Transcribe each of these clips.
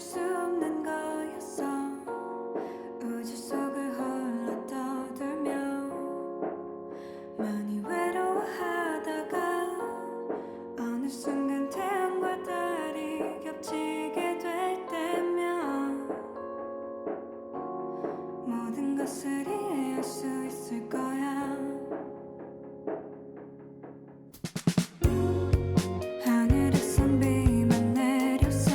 수 없는 거였어. 우주 속을 홀로 떠돌며 많이 외로워하다가 어느 순간 태양과 달이 겹치게 될 때면 모든 것을 이해할 수 있을 거야. 하늘에선 비만 내렸어.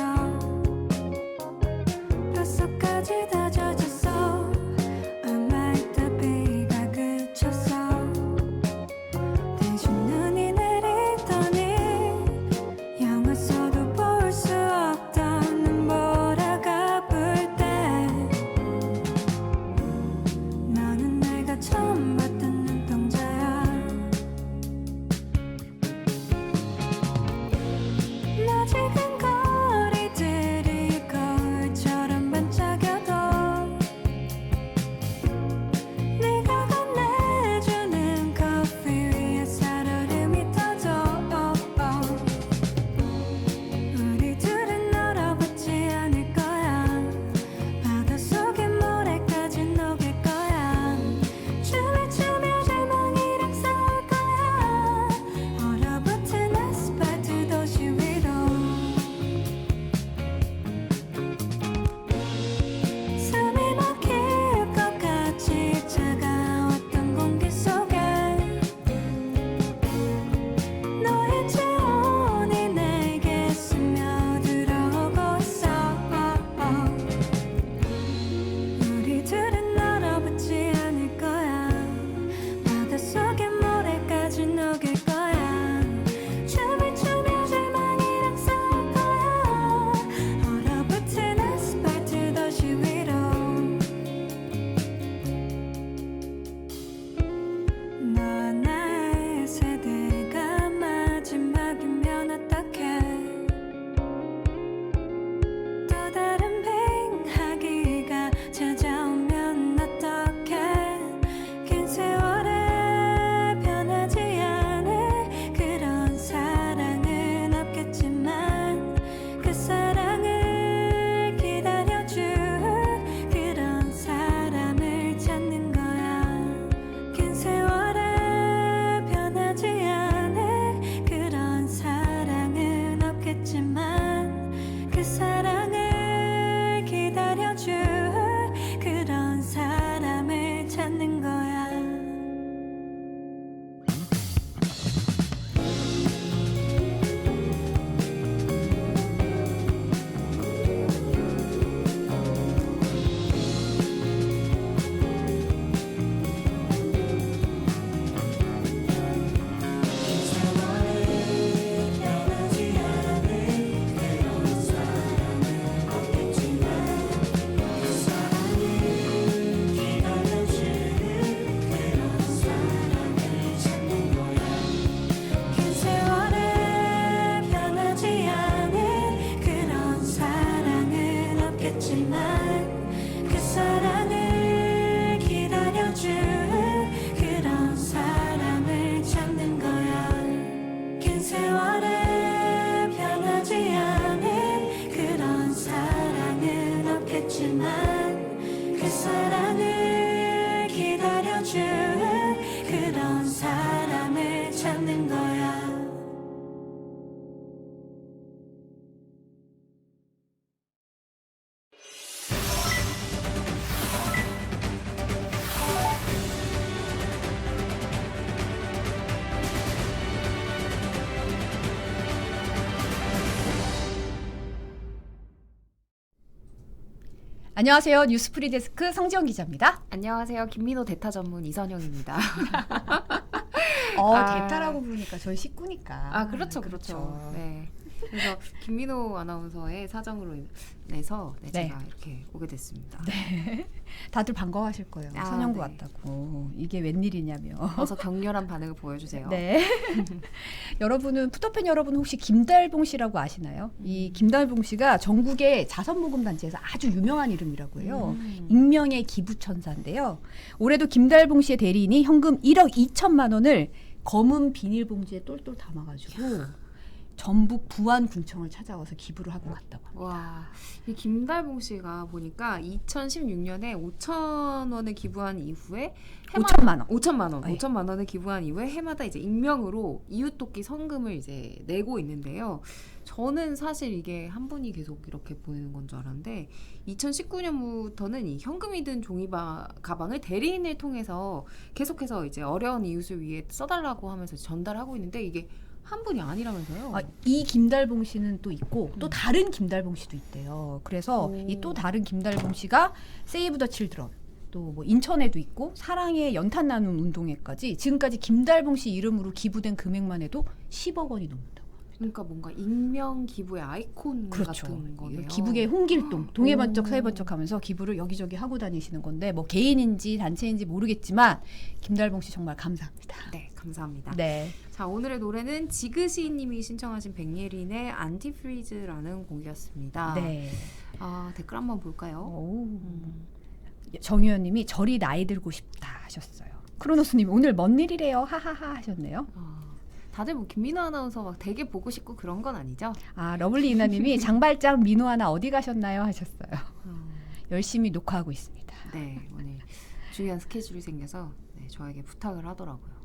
뼛속까지 다 젖었어. 얼마 있다 비가 그쳤어. 대신 눈이 내리더니 영화 속도 볼 수 없던 눈보라가 불 때 너는 내가 처음 봤던 눈동자야. 낯익은 거리들이 거울처럼 반짝여도 네가 건네주는 커피 위에 살얼음이 터져. 우리 둘은 얼어붙지 않을 거야. 바닷속의 모래까지 녹일 거야. 춤을 추며 절망이랑 싸울 거야. 얼어붙은 아스팔트 도시 위로 숨이 막힐 것 같이 차가웠던 공기 속에 너의 체온이 내게 스며들어오고 있어. 우리 둘은 얼어붙지 않을 거야. 바닷속의 모래까지 녹일 거야. 춤을 추며 절망이랑 싸울 거야. 얼어붙은 아스팔트 도시 위로 너와 나의 세대가 마지막이면 어떡해. 또 다른 빙하기가 찾아오면 어떡해. 긴 세월에 변하지 않을 그런 사랑은 없겠지만 그 사랑을 기다려줄 그런 사람을 찾는 거야. 긴 세월에 변하지 않을 그런 사랑은 없겠지만 그 사랑을 기다려줄 그런 사람을 찾는 거야. 긴 세월에 변하지 않을 그런 사랑은 없겠지만 그 사랑을 기다려줄 그런 사람을 찾는 거야. 긴 세월에 변하지 않을 그런 사랑은 없겠지만 그 사랑을 기다려줄 그런 사람을 찾는 거야. 안녕하세요. 뉴스프리 데스크 성지영 기자입니다. 안녕하세요. 김민호 대타 전문 이선영입니다. 대타라고 부르니까 저희 식구니까. 그렇죠. 네. 그래서 김민호 아나운서의 사정으로 인해서 제가 이렇게 오게 됐습니다. 네. 다들 반가워하실 거예요. 선영구 왔다고. 이게 웬일이냐며. 어서 격렬한 반응을 보여주세요. 네. 여러분은 푸터팬 여러분 혹시 김달봉 씨라고 아시나요? 이 김달봉 씨가 전국의 자선모금단체에서 아주 유명한 이름이라고 해요. 익명의 기부천사인데요. 올해도 김달봉 씨의 대리인이 현금 1억 2천만 원을 검은 비닐봉지에 똘똘 담아가지고 전북 부안군청을 찾아와서 기부를 하고 갔다고 합니다. 와, 이 김달봉 씨가 보니까 2016년에 5천 원을 기부한 이후에 5천만 원. 5천만 원, 네. 5천만 원을 기부한 이후에 해마다 이제 익명으로 이웃돕기 성금을 이제 내고 있는데요. 저는 사실 이게 한 분이 계속 이렇게 보내는 건 줄 알았는데 2019년부터는 이 현금이 든 종이 가방을 대리인을 통해서 계속해서 이제 어려운 이웃을 위해 써달라고 하면서 전달하고 있는데 이게 한 분이 아니라면서요? 이 김달봉 씨는 또 있고 또 다른 김달봉 씨도 있대요. 그래서 이 또 다른 김달봉 씨가 세이브 더 칠드런 또 뭐 인천에도 있고 사랑의 연탄 나눔 운동회까지 지금까지 김달봉 씨 이름으로 기부된 금액만 해도 10억 원이 넘는다고. 그러니까 뭔가 익명 기부의 아이콘 그렇죠. 같은 거네요. 기부계 홍길동 동해번쩍 서해번쩍 하면서 기부를 여기저기 하고 다니시는 건데 뭐 개인인지 단체인지 모르겠지만 김달봉 씨 정말 감사합니다. 네, 감사합니다. 네. 자, 오늘의 노래는 지그시님이 신청하신 백예린의 안티프리즈라는 곡이었습니다. 네. 댓글 한번 볼까요? 오. 정유현님이 절이 나이 들고 싶다 하셨어요. 크로노스님 오늘 뭔 일이래요? 하하하 하셨네요. 다들 뭐 김민호 아나운서 막 되게 보고 싶고 그런 건 아니죠? 러블리 이나님이 장발장 민호 하나 어디 가셨나요 하셨어요. 열심히 녹화하고 있습니다. 네, 오늘 중요한 스케줄이 생겨서 저에게 부탁을 하더라고요.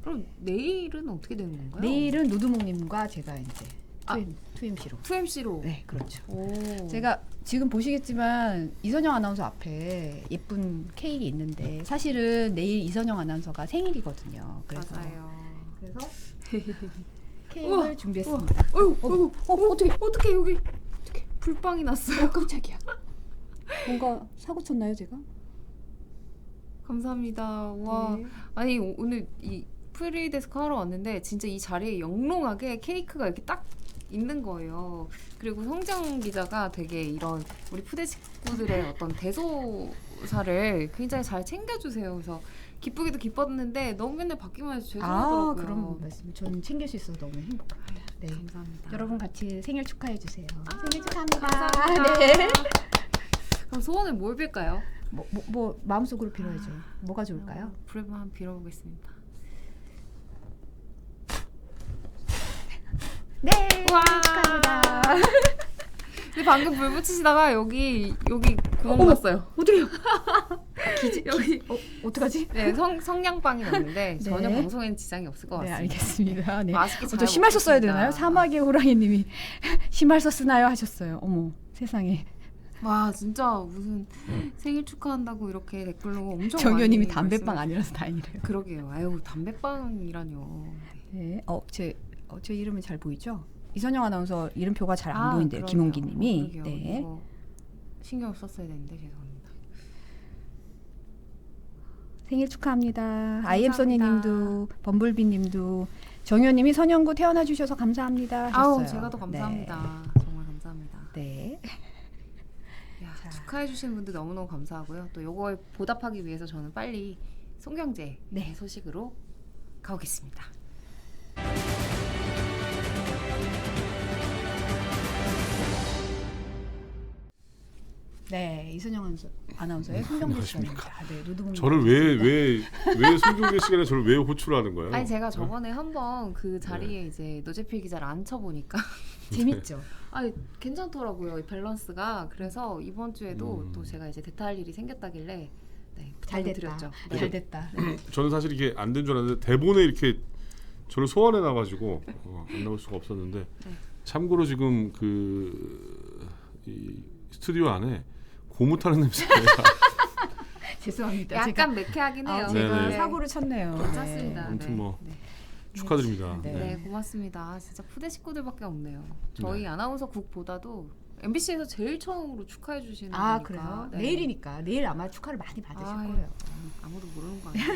그럼 내일은 어떻게 되는 건가요? 내일은 노두목님과 제가 이제 2MC로. 2MC로. 네, 그렇죠. 오. 제가 지금 보시겠지만 이선영 아나운서 앞에 예쁜 케이크 있는데 사실은 내일 이선영 아나운서가 생일이거든요. 그래서 맞아요. 케이크를 우와, 준비했습니다. 어떻게 여기 어떻게 불빵이 났어요? 깜짝이야. 뭔가 사고 쳤나요, 제가? 감사합니다. 와, 네. 아니 오늘 이 프리데스크 하러 왔는데 진짜 이 자리에 영롱하게 케이크가 이렇게 딱 있는 거예요. 그리고 성정 기자가 되게 이런 우리 푸대 식구들의 어떤 대소사를 굉장히 잘 챙겨주세요. 그래서 기쁘기도 기뻤는데 너무 맨날 받기만 해서 죄송하더라고요. 그럼 말씀. 저는 챙길 수 있어서 너무 행복합니다. 네. 감사합니다. 여러분 같이 생일 축하해 주세요. 생일 축하합니다. 감사합니다. 네. 그럼 소원을 뭘 빌까요? 뭐 마음속으로 빌어야죠. 뭐가 좋을까요? 불을 한번 빌어보겠습니다. 네. 와. 축하합니다. 근데 방금 불 붙이시다가 여기 구멍 났어요. 어떡해요? 여기 어떡하지? 네, 성냥빵이 났는데 전혀 네. 방송에는 지장이 없을 것 네, 같습니다. 알겠습니다. 네. 맛있게 잘 저 심할 썼어야 먹겠습니다. 되나요? 사막의 호랑이님이 심할 썼으나요 하셨어요. 어머, 세상에. 와, 진짜 무슨 생일 축하한다고 이렇게 댓글로 엄청 정효님이 많이 담배빵 말씀을- 아니라서 다행이래요. 그러게요. 아유, 담배빵이라뇨. 네. 제 이름은 잘 보이죠? 이선영 아나운서 이름표가 잘 안 보인대요. 그러네요. 김홍기님이. 그러게요. 네. 이거 신경 썼어야 되는데 죄송합니다. 생일 축하합니다. 감사합니다. 아이엠소니님도 범블비님도 정효님이 선영구 태어나 주셔서 감사합니다 하셨어요. 아우, 제가 더 감사합니다. 정말 감사합니다. 네. 야, 자. 축하해 주시는 분들 너무너무 감사하고요. 또 요거에 보답하기 위해서 저는 빨리 송경제 네. 소식으로 가보겠습니다. 네, 이선영 아나운서의 송경재 시간입니다. 네, 노두봉. 저를 왜 송중기 시간에 저를 왜 호출하는 거예요? 아니 제가 저번에 한번 그 자리에 이제 노재필 기자를 앉혀보니까 재밌죠. 아니 괜찮더라고요, 이 밸런스가. 그래서 이번 주에도 또 제가 이제 대타할 일이 생겼다길래 잘 부탁을 됐다. 드렸죠. 잘 됐다. 저는 사실 이게 안 된 줄 알았는데 대본에 이렇게 저를 소환해 놔가지고 안 나올 수가 없었는데 네. 참고로 지금 이 스튜디오 안에 고무타는 냄새가 죄송합니다. 약간 매캐하긴 해요. 제가 네네. 사고를 쳤네요. 괜찮습니다. 아무튼 뭐 네. 축하드립니다. 네. 네, 고맙습니다. 진짜 푸대 식구들밖에 없네요. 저희 아나운서 국보다도 MBC에서 제일 처음으로 축하해 주시는 아, 분이니까. 그래요? 네. 내일이니까 내일 아마 축하를 많이 받으실 아유, 거예요. 아무도 모르는 거 아니에요.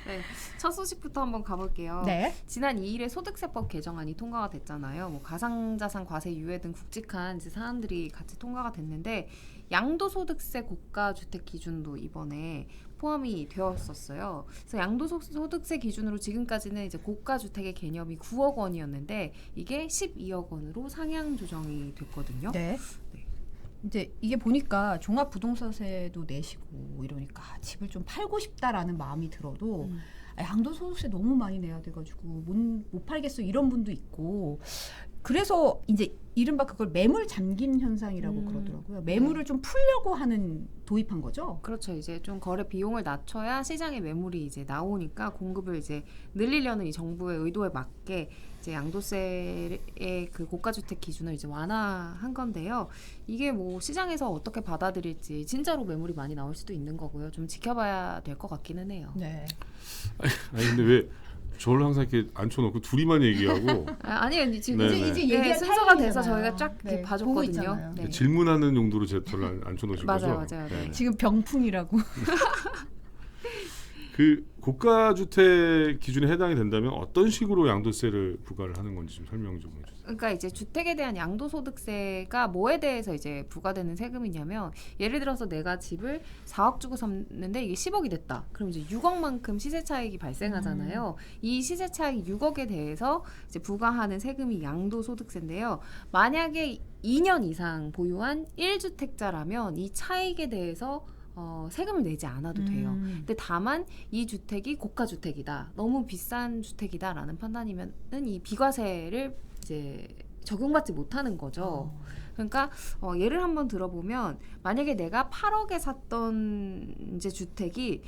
네, 첫 소식부터 한번 가볼게요. 네. 지난 2일에 소득세법 개정안이 통과가 됐잖아요. 뭐 가상자산 과세 유예 등 굵직한 이제 사안들이 같이 통과가 됐는데 양도소득세 고가주택 기준도 이번에 포함이 되었었어요. 그래서 양도소득세 기준으로 지금까지는 이제 고가주택의 개념이 9억 원이었는데 이게 12억 원으로 상향 조정이 됐거든요. 네. 이제 이게 보니까 종합부동산세도 내시고 이러니까 집을 좀 팔고 싶다라는 마음이 들어도 양도소득세 너무 많이 내야 돼가지고 못 팔겠어 이런 분도 있고 그래서 이제 이른바 그걸 매물 잠김 현상이라고 그러더라고요. 매물을 좀 풀려고 하는 도입한 거죠. 그렇죠. 이제 좀 거래 비용을 낮춰야 시장에 매물이 이제 나오니까 공급을 이제 늘리려는 이 정부의 의도에 맞게 이제 양도세의 그 고가주택 기준을 이제 완화한 건데요. 이게 뭐 시장에서 어떻게 받아들일지 진짜로 매물이 많이 나올 수도 있는 거고요. 좀 지켜봐야 될 것 같기는 해요. 네. 아니 근데 왜 저를 항상 이렇게 앉혀놓고 둘이만 얘기하고 아니요. 지금 네네. 이제 네, 얘기할 순서가 돼서 타이밍이잖아요. 저희가 쫙 이렇게 네, 보고 봐줬거든요. 있잖아요. 네. 질문하는 용도로 저를 앉혀놓으신 거죠? 맞아요. 네. 지금 병풍이라고. 그 고가주택 기준에 해당이 된다면 어떤 식으로 양도세를 부과를 하는 건지 좀 설명 좀 해주세요. 그러니까 이제 주택에 대한 양도소득세가 뭐에 대해서 이제 부과되는 세금이냐면 예를 들어서 내가 집을 4억 주고 샀는데 이게 10억이 됐다. 그럼 이제 6억만큼 시세 차익이 발생하잖아요. 이 시세 차익 6억에 대해서 이제 부과하는 세금이 양도소득세인데요. 만약에 2년 이상 보유한 1주택자라면 이 차익에 대해서 세금을 내지 않아도 돼요. 근데 다만 이 주택이 고가주택이다, 너무 비싼 주택이다라는 판단이면은 이 비과세를 이제 적용받지 못하는 거죠. 그러니까 예를 한번 들어보면 만약에 내가 8억에 샀던 이제 주택이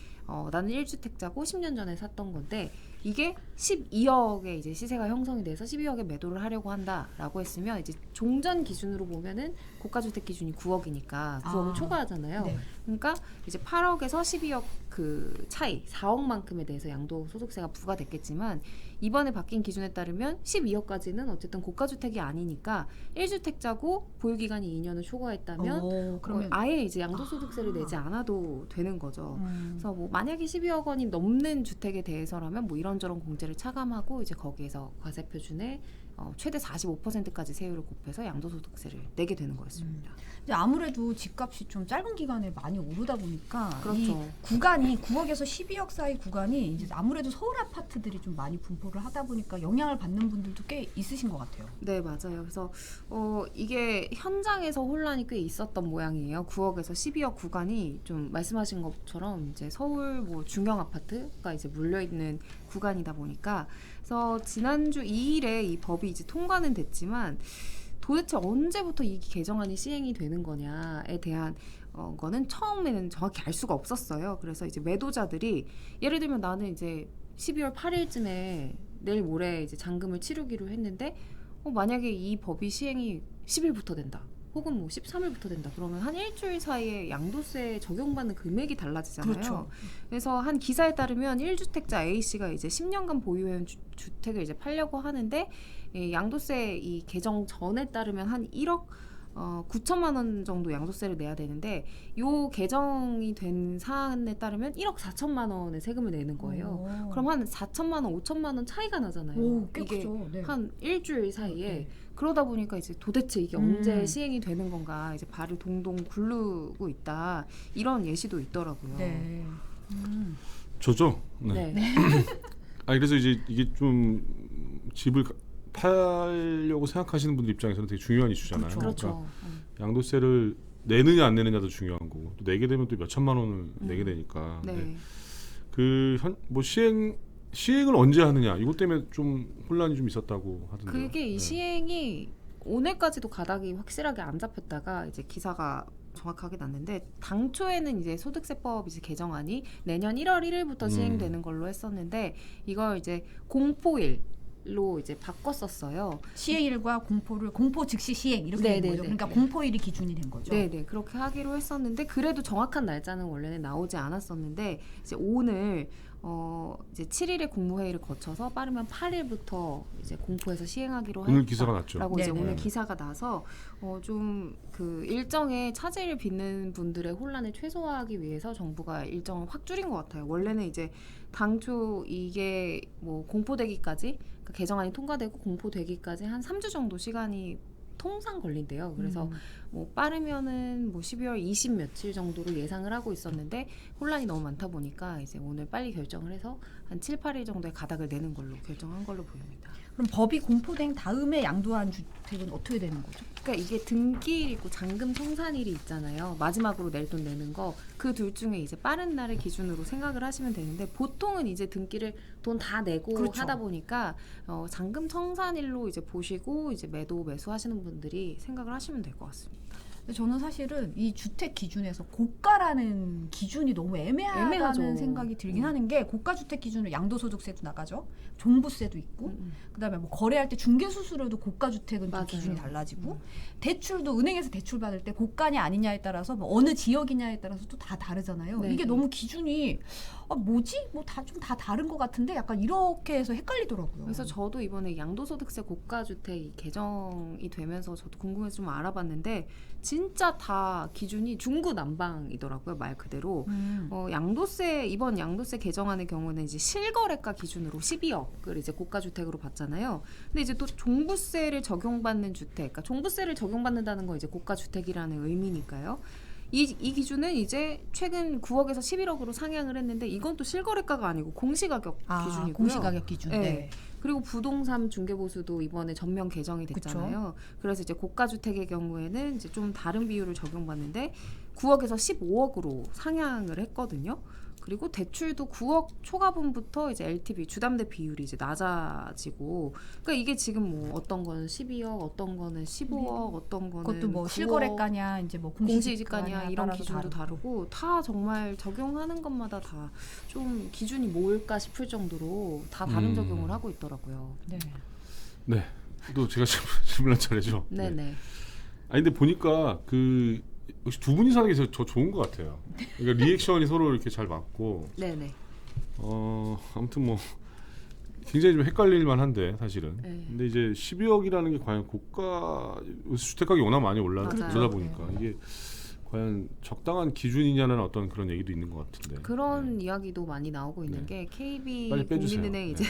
나는 1주택자고 10년 전에 샀던 건데 이게 12억에 이제 시세가 형성이 돼서 12억에 매도를 하려고 한다라고 했으면 이제 종전 기준으로 보면은 고가주택 기준이 9억이니까 9억을 초과하잖아요. 네. 그러니까 이제 8억에서 12억 그 차이 4억만큼에 대해서 양도소득세가 부과됐겠지만 이번에 바뀐 기준에 따르면 12억까지는 어쨌든 고가주택이 아니니까 1주택자고 보유기간이 2년을 초과했다면 그러면 아예 이제 양도소득세를 내지 않아도 되는 거죠. 그래서 뭐 만약에 12억 원이 넘는 주택에 대해서라면 뭐 이런저런 공제를 차감하고 이제 거기에서 과세 표준에 최대 45%까지 세율을 곱해서 양도소득세를 내게 되는 거였습니다. 이제 아무래도 집값이 좀 짧은 기간에 많이 오르다 보니까 그렇죠. 이 구간이 9억에서 12억 사이 구간이 이제 아무래도 서울 아파트들이 좀 많이 분포를 하다 보니까 영향을 받는 분들도 꽤 있으신 것 같아요. 네, 맞아요. 그래서 이게 현장에서 혼란이 꽤 있었던 모양이에요. 9억에서 12억 구간이 좀 말씀하신 것처럼 이제 서울 뭐 중형 아파트가 이제 물려 있는 구간이다 보니까 그래서 지난주 2일에 이 법이 이제 통과는 됐지만 도대체 언제부터 이 개정안이 시행이 되는 거냐에 대한 거는 처음에는 정확히 알 수가 없었어요. 그래서 이제 매도자들이 예를 들면 나는 이제 12월 8일쯤에 내일 모레 이제 잔금을 치르기로 했는데 만약에 이 법이 시행이 10일부터 된다. 혹은 뭐 13일부터 된다. 그러면 한 일주일 사이에 양도세 적용받는 금액이 달라지잖아요. 그렇죠. 그래서 한 기사에 따르면 1주택자 A씨가 이제 10년간 보유해온 주택을 이제 팔려고 하는데 양도세 이 개정 전에 따르면 한 1억 9천만 원 정도 양도세를 내야 되는데 요 개정이 된 사안에 따르면 1억 4천만 원의 세금을 내는 거예요. 그럼 한 4천만 원, 5천만 원 차이가 나잖아요. 오, 꽤 이게 크죠. 네. 한 일주일 사이에 네. 그러다 보니까 이제 도대체 이게 언제 시행이 되는 건가 이제 발을 동동 굴르고 있다 이런 예시도 있더라고요. 네. 저죠? 네. 네. 그래서 이제 이게 좀 집을 팔려고 생각하시는 분들 입장에서는 되게 중요한 이슈잖아요. 그렇죠. 그러니까 양도세를 내느냐 안 내느냐도 중요한 거고 또 내게 되면 또 몇 천만 원을 내게 되니까. 네. 뭐 시행을 언제 하느냐 이것 때문에 좀 혼란이 좀 있었다고 하던데요. 그게 이 시행이 오늘까지도 가닥이 확실하게 안 잡혔다가 이제 기사가 정확하게 났는데 당초에는 이제 소득세법 이제 개정안이 내년 1월 1일부터 시행되는 걸로 했었는데 이걸 이제 공포일로 이제 바꿨었어요. 시행일과 공포 즉시 시행 이렇게 된 네네네. 거죠. 그러니까 네. 공포일이 기준이 된 거죠. 네네 그렇게 하기로 했었는데 그래도 정확한 날짜는 원래는 나오지 않았었는데 이제 오늘 이제 7일에 국무회의를 거쳐서 빠르면 8일부터 이제 공포에서 시행하기로 오늘 기사가 났죠. 라고 이제 네네. 오늘 기사가 나서 좀 그 일정에 차질을 빚는 분들의 혼란을 최소화하기 위해서 정부가 일정을 확 줄인 것 같아요. 원래는 이제 당초 이게 뭐 공포되기까지 그러니까 개정안이 통과되고 공포되기까지 한 3주 정도 시간이 통상 걸린대요. 그래서 뭐 빠르면은 뭐 12월 20 며칠 정도로 예상을 하고 있었는데 혼란이 너무 많다 보니까 이제 오늘 빨리 결정을 해서 한 7, 8일 정도의 가닥을 내는 걸로 결정한 걸로 보입니다. 그럼 법이 공포된 다음에 양도한 주택은 어떻게 되는 거죠? 그러니까 이게 등기일이고 잔금 청산일이 있잖아요. 마지막으로 낼 돈 내는 거 그 둘 중에 이제 빠른 날을 기준으로 생각을 하시면 되는데 보통은 이제 등기를 돈 다 내고 그렇죠. 하다 보니까 잔금 청산일로 이제 보시고 이제 매수하시는 분들이 생각을 하시면 될 것 같습니다. 근데 저는 사실은 이 주택 기준에서 고가라는 기준이 너무 애매하다는 애매하죠. 생각이 들긴 하는 게 고가 주택 기준으로 양도소득세도 나가죠. 종부세도 있고 그다음에 뭐 거래할 때 중개수수료도 고가 주택은 좀 맞아요. 기준이 달라지고 대출도 은행에서 대출 받을 때 고가냐 아니냐에 따라서 뭐 어느 지역이냐에 따라서 또 다 다르잖아요. 네. 이게 너무 기준이 뭐지? 뭐 다 좀 다 다른 것 같은데 약간 이렇게 해서 헷갈리더라고요. 그래서 저도 이번에 양도소득세 고가주택이 개정이 되면서 저도 궁금해서 좀 알아봤는데 진짜 다 기준이 중구난방이더라고요. 말 그대로. 양도세 이번 양도세 개정안의 경우는 이제 실거래가 기준으로 12억을 이제 고가주택으로 봤잖아요. 근데 이제 또 종부세를 적용받는 주택, 그러니까 종부세를 적용받는다는 건 이제 고가주택이라는 의미니까요. 이 기준은 이제 최근 9억에서 11억으로 상향을 했는데 이건 또 실거래가가 아니고 공시가격 기준이고요. 공시가격 기준. 네. 네. 그리고 부동산 중개보수도 이번에 전면 개정이 됐잖아요. 그래서 이제 고가주택의 경우에는 이제 좀 다른 비율을 적용받는데 9억에서 15억으로 상향을 했거든요. 그리고 대출도 9억 초과분부터 이제 LTV 주담대 비율이 이제 낮아지고, 그러니까 이게 지금 뭐 어떤 거는 12억, 어떤 거는 15억, 어떤 거는 그것도 뭐 9억, 실거래가냐 이제 뭐 공시지가냐 이런 따라서 기준도 다르고 다 정말 적용하는 것마다 다 좀 기준이 뭘까 싶을 정도로 다 다른 적용을 하고 있더라고요. 네. 네. 또 제가 질문할 차례죠. 네네. 아니 근데 보니까 그 역시 두 분이 사는 게 더 좋은 것 같아요. 그러니까 리액션이 서로 이렇게 잘 맞고 네네. 아무튼 뭐 굉장히 좀 헷갈릴 만한데 사실은. 네. 근데 이제 12억이라는 게 과연 고가 주택 가격이 워낙 많이 올라다 맞아요. 보니까 이게 과연 적당한 기준이냐는 어떤 그런 얘기도 있는 것 같은데. 그런 네. 이야기도 많이 나오고 있는 네. 게 KB 빨리 빼주세요. 국민은행 네. 이제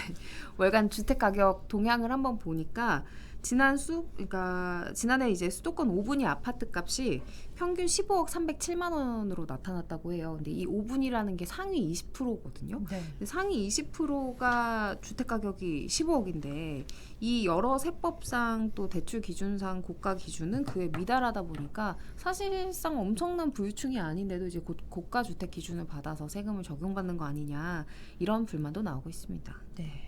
월간 주택 가격 동향을 한번 보니까 그러니까 지난해 이제 수도권 5분위 아파트 값이 평균 15억 307만 원으로 나타났다고 해요. 근데 이 5분이라는 게 상위 20%거든요. 네. 상위 20%가 주택 가격이 15억인데 이 여러 세법상 또 대출 기준상 고가 기준은 그에 미달하다 보니까 사실상 엄청난 부유층이 아닌데도 이제 고가 주택 기준을 받아서 세금을 적용받는 거 아니냐 이런 불만도 나오고 있습니다. 네.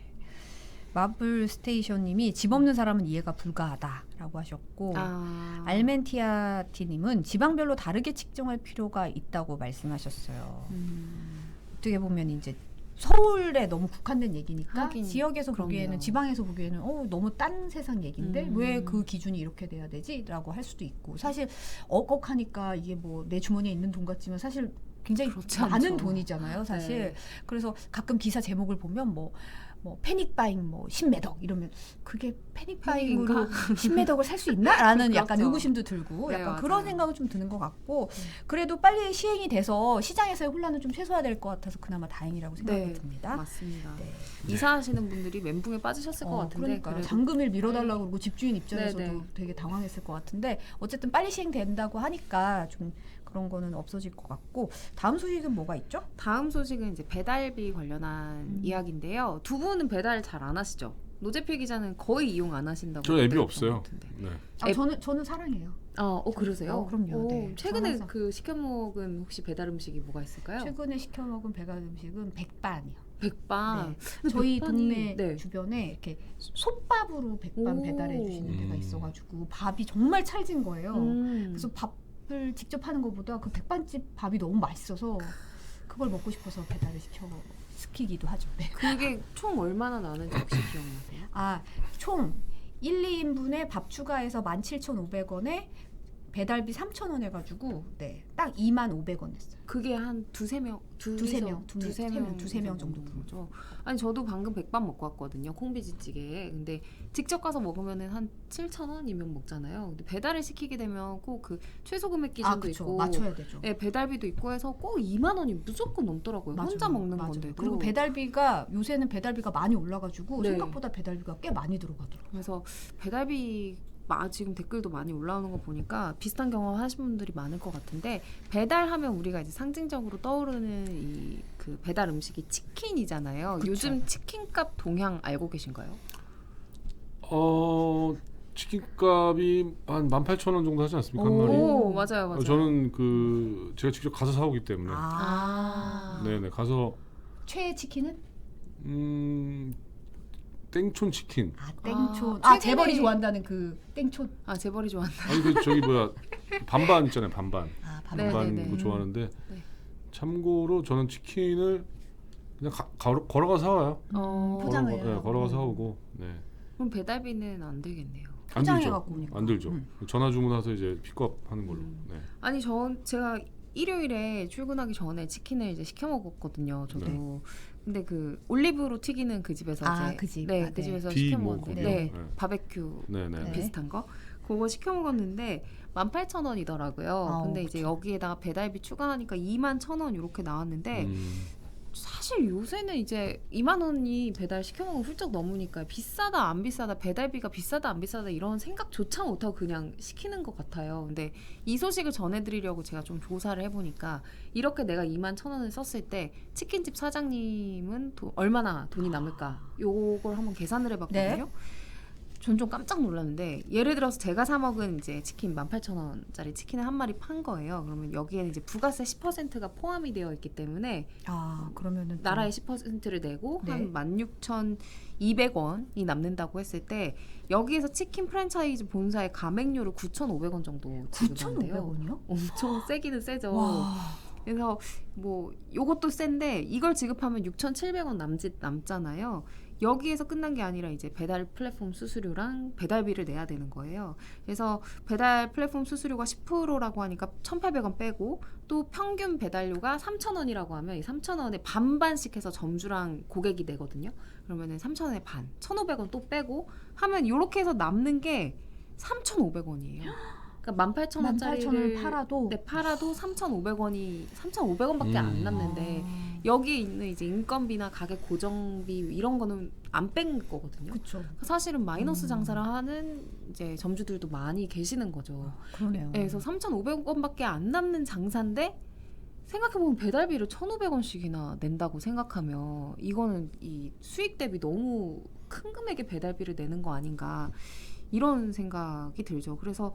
마블 스테이션님이 집 없는 사람은 이해가 불가하다라고 하셨고 알멘티아티님은 지방별로 다르게 측정할 필요가 있다고 말씀하셨어요. 어떻게 보면 이제 서울에 너무 국한된 얘기니까 하긴, 지역에서 그럼요. 보기에는 지방에서 보기에는 너무 딴 세상 얘기인데 왜 그 기준이 이렇게 돼야 되지?라고 할 수도 있고 사실 억억하니까 이게 뭐 내 주머니에 있는 돈 같지만 사실 굉장히 그렇지 많은 않죠. 돈이잖아요, 사실. 네. 그래서 가끔 기사 제목을 보면 뭐 패닉바잉 뭐 10매덕 이러면 그게 패닉바잉으로 10매덕을 살 수 있나? 라는 약간 그렇죠. 의구심도 들고 네, 약간 맞아요. 그런 생각은 좀 드는 것 같고 그래도 빨리 시행이 돼서 시장에서의 혼란은 좀 최소화될 것 같아서 그나마 다행이라고 생각이 네, 듭니다. 맞습니다. 네. 이사하시는 분들이 멘붕에 빠지셨을 것 같은데 그러니까 그래도 잔금일 밀어달라고 그러고 집주인 입장에서도 네. 되게 당황했을 것 같은데 어쨌든 빨리 시행된다고 하니까 좀 그런 거는 없어질 것 같고 다음 소식은 뭐가 있죠? 다음 소식은 이제 배달비 관련한 이야기인데요. 두 분은 배달 잘 안 하시죠? 노재필 기자는 거의 이용 안 하신다고. 저 앱이 그랬던 없어요. 것 같은데. 네. 저는 사랑해요. 그러세요? 그럼요. 네. 최근에 저는 그 시켜 먹은 혹시 배달 음식이 뭐가 있을까요? 최근에 시켜 먹은 배달 음식은 백반이요. 백반. 네. 근데 저희 백반이- 동네 네. 주변에 이렇게 솥밥으로 백반 오. 배달해 주시는 데가 있어가지고 밥이 정말 찰진 거예요. 그래서 그래서 밥을 직접 하는 것보다 그 백반집 밥이 너무 맛있어서 그걸 먹고 싶어서 배달을 시키기도 하죠. 네. 그게 총 얼마나 나는지 혹시 기억나세요? 총 1, 2인분에 밥 추가해서 17,500원에 배달비 3,000원 해가지고 딱 25,000원 냈어요. 그게 한 두세 명 두세 명 정도 거죠. 아니 저도 방금 백반 먹고 왔거든요. 콩비지찌개. 근데 직접 가서 먹으면은 한 7,000원이면 먹잖아요. 근데 배달을 시키게 되면 꼭 그 최소 금액 기준도 그쵸. 있고 맞춰야 되죠. 네, 배달비도 있고 해서 꼭 2만 원이 무조건 넘더라고요. 혼자 먹는 건데도. 그리고 배달비가 요새는 배달비가 많이 올라가지고 네. 생각보다 배달비가 꽤 많이 들어가더라고요. 그래서 배달비 지금 댓글도 많이 올라오는 거 보니까 비슷한 경험 하신 분들이 많을 것 같은데 배달하면 우리가 이제 상징적으로 떠오르는 이 그 배달 음식이 치킨이잖아요. 그쵸. 요즘 치킨값 동향 알고 계신가요? 치킨값이 한 18,000원 정도 하지 않습니까 한 마리? 오, 맞아요, 맞아요. 저는 그 제가 직접 가서 사오기 때문에 네네 가서 최애 치킨은? 땡촌 치킨. 땡촌. 최근에- 재벌이 좋아한다는 그 땡촌. 재벌이 좋아한다. 아니 그 저기 뭐야 반반 있잖아요 반반. 네, 반반 네, 네. 거 좋아하는데 네. 참고로 저는 치킨을 그냥 걸어가 사와요. 포장을 해요. 걸어가 사오고 네. 그럼 배달비는 안 들겠네요. 안 포장해 들죠. 갖고 오니까. 안 들죠. 전화 주문해서 이제 픽업 하는 걸로. 네. 아니 제가 일요일에 출근하기 전에 치킨을 이제 시켜 먹었거든요. 저도. 근데 그 올리브로 튀기는 그 집에서 이제 그 집. 네, 아, 그 네. 집에서 비 시켜 뭐 먹었는데 그런 네, 거. 네. 바베큐 네네. 비슷한 거 그거 시켜 먹었는데 18,000원이더라고요. 근데 이제 여기에다가 배달비 추가하니까 21,000원 이렇게 나왔는데 사실 요새는 이제 2만 원이 배달 시켜 먹으면 훌쩍 넘으니까 비싸다 안 비싸다 배달비가 비싸다 안 비싸다 이런 생각조차 못하고 그냥 시키는 것 같아요. 근데 이 소식을 전해드리려고 제가 좀 조사를 해보니까 이렇게 내가 21,000원을 썼을 때 치킨집 사장님은 얼마나 돈이 남을까 요걸 한번 계산을 해봤거든요. 전 좀 깜짝 놀랐는데 예를 들어서 제가 사 먹은 이제 치킨 18,000원짜리 치킨을 한 마리 판 거예요. 그러면 여기에는 이제 부가세 10%가 포함이 되어 있기 때문에 그러면은 나라의 10%를 내고 네. 한 16,200원이 남는다고 했을 때 여기에서 치킨 프랜차이즈 본사의 가맹료를 9,500원 정도 지급한대요. 9,500원이요? 엄청 세기는 세죠. 와. 그래서 뭐 요것도 센데 이걸 지급하면 6,700원 남잖아요. 여기에서 끝난 게 아니라 이제 배달 플랫폼 수수료랑 배달비를 내야 되는 거예요. 그래서 배달 플랫폼 수수료가 10%라고 하니까 1,800원 빼고 또 평균 배달료가 3,000원이라고 하면 이 3,000원에 반반씩 해서 점주랑 고객이 내거든요. 그러면은 3,000원에 반, 1,500원 또 빼고 하면 이렇게 해서 남는 게 3,500원이에요. 그러니까 18,000원짜리를 팔아도 팔아도 3,500원밖에 안 남는데 여기에 있는 이제 인건비나 가격 고정비 이런 거는 안 뺀 거거든요. 그렇죠. 사실은 마이너스 장사를 하는 이제 점주들도 많이 계시는 거죠. 그러네요. 네, 그래서 3,500원밖에 안 남는 장사인데 생각해보면 배달비를 1,500원씩이나 낸다고 생각하면 이거는 이 수익 대비 너무 큰 금액의 배달비를 내는 거 아닌가 이런 생각이 들죠. 그래서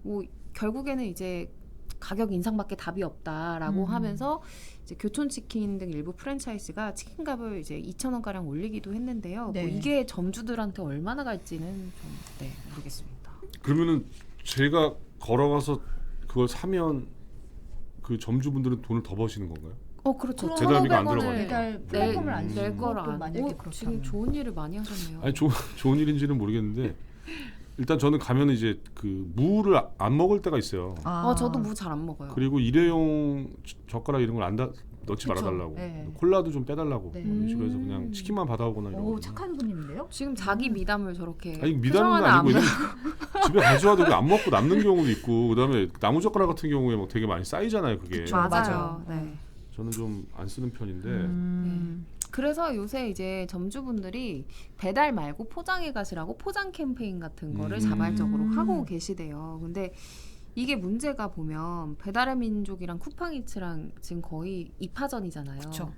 뭐 결국에는 이제 가격 인상밖에 답이 없다라고 하면서 이제 교촌치킨 등 일부 프랜차이즈가 치킨값을 이제 2,000원 가량 올리기도 했는데요. 네. 뭐 이게 점주들한테 얼마나 갈지는 좀 모르겠습니다. 그러면은 제가 걸어가서 그걸 사면 그 점주분들은 돈을 더 버시는 건가요? 그렇죠. 배달비가 안 1,500원을 들어가요. 배달 플랫폼을 안 낼 거를 쓰고 안. 만약에 그렇다면. 지금 좋은 일을 많이 하셨네요. 아니 좋은 일인지는 모르겠는데 일단 저는 가면 이제 그 무를 안 먹을 때가 있어요. 저도 무 잘 안 먹어요. 그리고 일회용 젓가락 이런 걸 안 넣지 그쵸. 말아달라고. 네. 콜라도 좀 빼달라고. 네. 그런 식으로 해서 그냥 치킨만 받아오거나 이런 오, 거. 착한 손님인데요? 지금 자기 미담을 저렇게 아니 미담은 표정하는 아니고 안 집에 가져와도 안 먹고 남는 경우도 있고 그다음에 나무 젓가락 같은 경우에 막 되게 많이 쌓이잖아요. 그게. 맞아요. 맞아. 네. 저는 좀 안 쓰는 편인데 그래서 요새 이제 점주분들이 배달 말고 포장해 가시라고 포장 캠페인 같은 거를 자발적으로 하고 계시대요. 근데 이게 문제가 보면 배달의 민족이랑 쿠팡이츠랑 지금 거의 2파전이잖아요. 그쵸.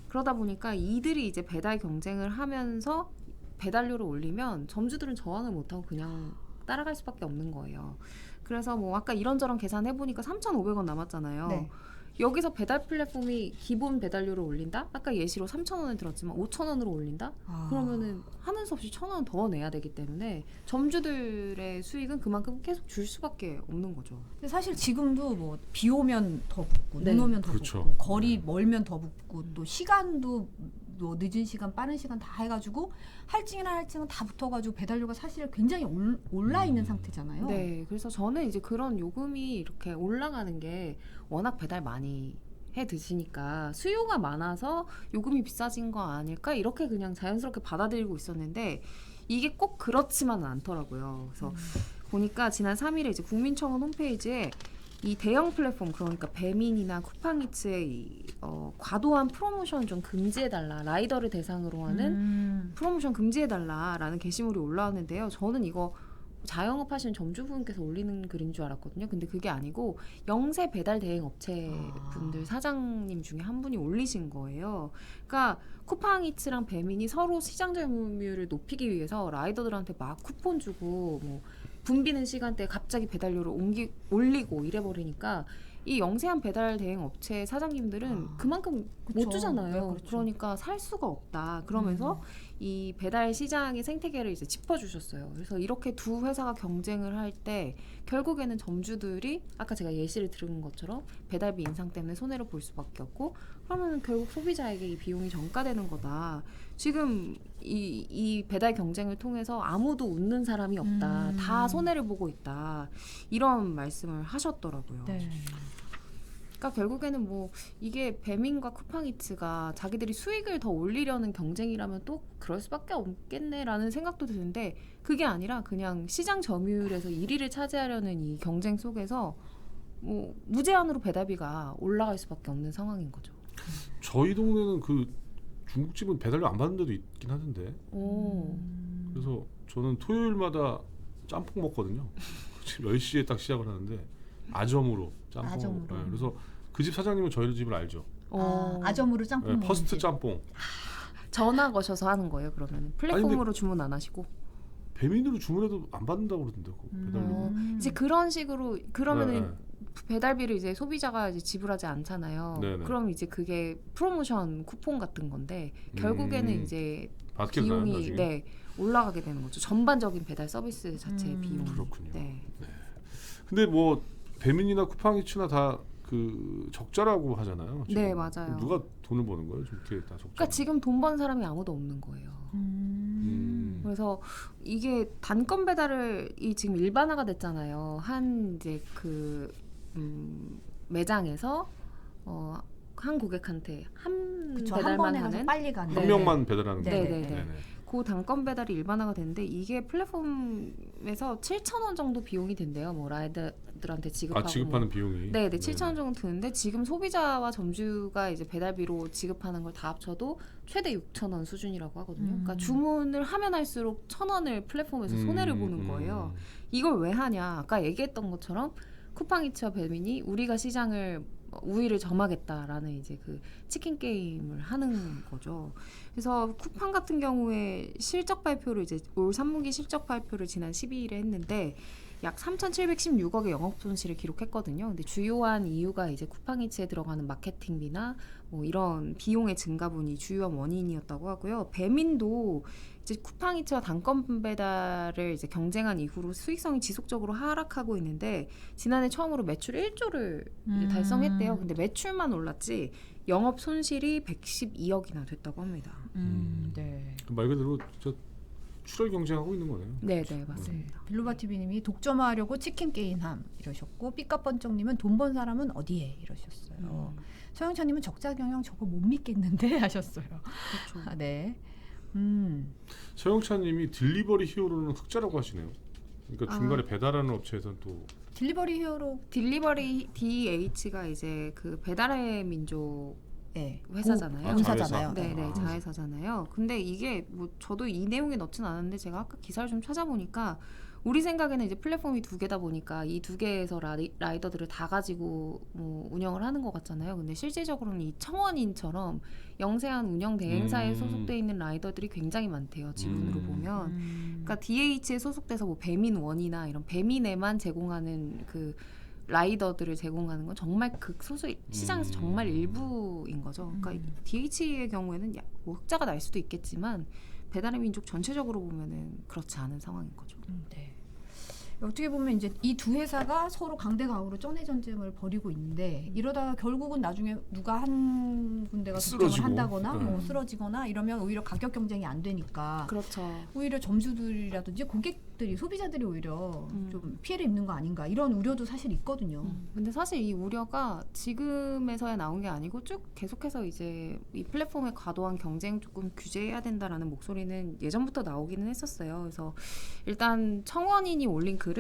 그러다 보니까 이들이 이제 배달 경쟁을 하면서 배달료를 올리면 점주들은 저항을 못하고 그냥 따라갈 수밖에 없는 거예요. 그래서 뭐 아까 이런저런 계산해보니까 3,500원 남았잖아요. 네. 여기서 배달 플랫폼이 기본 배달료를 올린다? 아까 예시로 3,000원을 들었지만 5,000원으로 올린다? 그러면은 하는 수 없이 1,000원 더 내야 되기 때문에 점주들의 수익은 그만큼 계속 줄 수밖에 없는 거죠. 근데 사실 지금도 뭐 비 오면 더 붓고 네. 눈 오면 더 그렇죠. 붓고 거리 멀면 더 붓고 또 시간도 뭐 늦은 시간 빠른 시간 다 해가지고 할증은 다 붙어가지고 배달료가 사실 굉장히 올라 있는 상태잖아요. 네, 그래서 저는 이제 그런 요금이 이렇게 올라가는 게 워낙 배달 많이 해 드시니까 수요가 많아서 요금이 비싸진 거 아닐까 이렇게 그냥 자연스럽게 받아들이고 있었는데 이게 꼭 그렇지만은 않더라고요. 그래서 보니까 지난 3일에 이제 국민청원 홈페이지에 이 대형 플랫폼 그러니까 배민이나 쿠팡이츠의 이, 과도한 프로모션 좀 금지해달라 라이더를 대상으로 하는 프로모션 금지해달라라는 게시물이 올라왔는데요. 저는 이거 자영업 하시는 점주분께서 올리는 글인 줄 알았거든요. 근데 그게 아니고 영세 배달 대행 업체 분들 사장님 중에 한 분이 올리신 거예요. 그러니까 쿠팡이츠랑 배민이 서로 시장 점유율을 높이기 위해서 라이더들한테 막 쿠폰 주고 뭐 붐비는 시간대에 갑자기 배달료를 올리고 이래버리니까 이 영세한 배달 대행 업체 사장님들은 그만큼 못 그쵸. 주잖아요. 네, 그렇죠. 그러니까 살 수가 없다. 그러면서 이 배달 시장의 생태계를 이제 짚어주셨어요. 그래서 이렇게 두 회사가 경쟁을 할 때 결국에는 점주들이 아까 제가 예시를 들은 것처럼 배달비 인상 때문에 손해를 볼 수밖에 없고 그러면 결국 소비자에게 이 비용이 전가되는 거다. 지금 이 배달 경쟁을 통해서 아무도 웃는 사람이 없다. 다 손해를 보고 있다. 이런 말씀을 하셨더라고요. 네. 그러니까 결국에는 뭐 이게 배민과 쿠팡이츠가 자기들이 수익을 더 올리려는 경쟁이라면 또 그럴 수밖에 없겠네라는 생각도 드는데 그게 아니라 그냥 시장 점유율에서 1위를 차지하려는 이 경쟁 속에서 뭐 무제한으로 배달비가 올라갈 수밖에 없는 상황인 거죠. 저희 동네는 그 중국집은 배달료 안 받는 데도 있긴 하던데. 오. 그래서 저는 토요일마다 짬뽕 먹거든요. 지금 10시에 딱 시작을 하는데 아점으로 짬뽕. 아점으로. 네, 그래서 그 집 사장님은 저희 집을 알죠. 아점으로 짬뽕 네, 먹는 퍼스트 집. 짬뽕. 전화 거셔서 하는 거예요. 그러면 플랫폼으로 주문 안 하시고 배민으로 주문해도 안 받는다고 그러던데 그 배달료. 이제 그런 식으로 그러면은 네. 배달비를 이제 소비자가 이제 지불하지 않잖아요. 네네. 그럼 이제 그게 프로모션 쿠폰 같은 건데 결국에는 이제 받게 되나요, 비용이 나중에? 네, 올라가게 되는 거죠. 전반적인 배달 서비스 자체의 비용. 그렇군요. 네. 근데 뭐 배민이나 쿠팡이츠나 다 그 적자라고 하잖아요. 지금. 네, 맞아요. 누가 돈을 버는 거예요? 이렇게 다 적자. 그러니까 지금 돈 번 사람이 아무도 없는 거예요. 그래서 이게 단건 배달이 지금 일반화가 됐잖아요. 한 이제 그 매장에서 한 고객한테 한 그쵸, 한 배달만 번에 가서 하는 빨리 가는. 한 네. 명만 배달하는 네, 거예요. 네, 네. 그 단건 배달이 일반화가 됐는데 이게 플랫폼에서 7,000원 정도 비용이 된대요. 뭐 라이더들한테 지급하고 지급하는 비용이. 네, 7,000원 정도 드는데 지금 소비자와 점주가 이제 배달비로 지급하는 걸 다 합쳐도 최대 6,000원 수준이라고 하거든요. 그러니까 주문을 하면 할수록 1,000원을 플랫폼에서 손해를 보는 거예요. 이걸 왜 하냐? 아까 얘기했던 것처럼 쿠팡이츠와 배민이 우리가 시장을 우위를 점하겠다라는 이제 그 치킨 게임을 하는 거죠. 그래서 쿠팡 같은 경우에 실적 발표를 이제 올 3분기 실적 발표를 지난 12일에 했는데 약 3,716억의 영업 손실을 기록했거든요. 근데 주요한 이유가 이제 쿠팡이츠에 들어가는 마케팅비나 뭐 이런 비용의 증가분이 주요한 원인이었다고 하고요. 배민도 이제 쿠팡이츠와 단건 배달을 이제 경쟁한 이후로 수익성이 지속적으로 하락하고 있는데 지난해 처음으로 매출 1조를 이제 달성했대요. 근데 매출만 올랐지 영업 손실이 112억이나 됐다고 합니다. 네. 말 그대로 진짜 출혈 경쟁하고 있는 거네요. 네, 네, 맞습니다. 빌로바 TV님이 독점하려고 치킨 게임함 이러셨고 삐까번쩍님은 돈 번 사람은 어디에 이러셨어요. 서영찬님은 적자 경영 저거 못 믿겠는데 하셨어요. 그렇죠. 아, 네. 서영찬님이 딜리버리 히어로는 흑자라고 하시네요. 그러니까 중간에 배달하는 업체에서는 또 딜리버리 히어로 딜리버리 DH가 이제 그 배달의 민족 네. 회사잖아요. 본사잖아요. 네네 자회사잖아요. 근데 이게 뭐 저도 이 내용에 넣진 않았는데 제가 아까 기사를 좀 찾아보니까 우리 생각에는 이제 플랫폼이 두 개다 보니까 이 두 개에서 라이더들을 다 가지고 뭐 운영을 하는 것 같잖아요. 근데 실질적으로는 이 청원인처럼 영세한 운영 대행사에 소속돼 있는 라이더들이 굉장히 많대요. 지분으로 보면. 그러니까 DH에 소속돼서 뭐 배민원이나 이런 배민에만 제공하는 그 라이더들을 제공하는 건 정말 극소수 시장에서 정말 일부인 거죠. 그러니까 DH의 경우에는 뭐 흑자가 날 수도 있겠지만 배달의 민족 전체적으로 보면은 그렇지 않은 상황인 거죠. 네. 어떻게 보면 이제 이 두 회사가 서로 강대강으로 쩐해 전쟁을 벌이고 있는데 이러다가 결국은 나중에 누가 한 군데가 독점을 쓰러지고. 한다거나 뭐 쓰러지거나 이러면 오히려 가격 경쟁이 안 되니까 그렇죠. 오히려 점주들이라든지 고객들이 소비자들이 오히려 좀 피해를 입는 거 아닌가 이런 우려도 사실 있거든요. 근데 사실 이 우려가 지금에서야 나온 게 아니고 쭉 계속해서 이제 이 플랫폼의 과도한 경쟁 조금 규제해야 된다라는 목소리는 예전부터 나오기는 했었어요. 그래서 일단 청원인이 올린 글은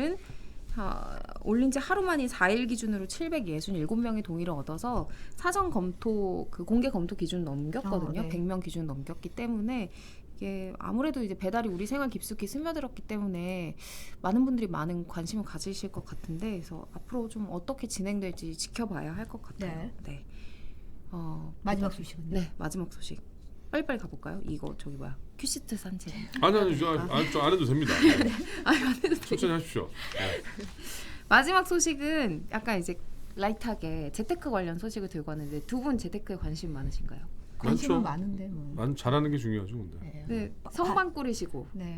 올린 지 하루 만인 4일 기준으로 767명의 동의를 얻어서 사전 검토 그 공개 검토 기준 넘겼거든요. 네. 100명 기준 넘겼기 때문에 이게 아무래도 이제 배달이 우리 생활 깊숙이 스며들었기 때문에 많은 분들이 많은 관심을 가지실 것 같은데, 그래서 앞으로 좀 어떻게 진행될지 지켜봐야 할 것 같아요. 네. 마지막 소식은? 네, 마지막 소식. 빨리빨리 가볼까요? 이거 저기 뭐야? 큐시트 산책. 아니 안 해도 됩니다. 네. 아니, 안 해도 돼. 천천히 하십시오. 네. 마지막 소식은 약간 이제 라이트하게 재테크 관련 소식을 들고 왔는데, 두 분 재테크에 관심 많으신가요? 관심은 많죠. 많은데 뭐. 난 잘하는 게 중요하죠, 근데. 네. 네, 성반 꾸리시고 네.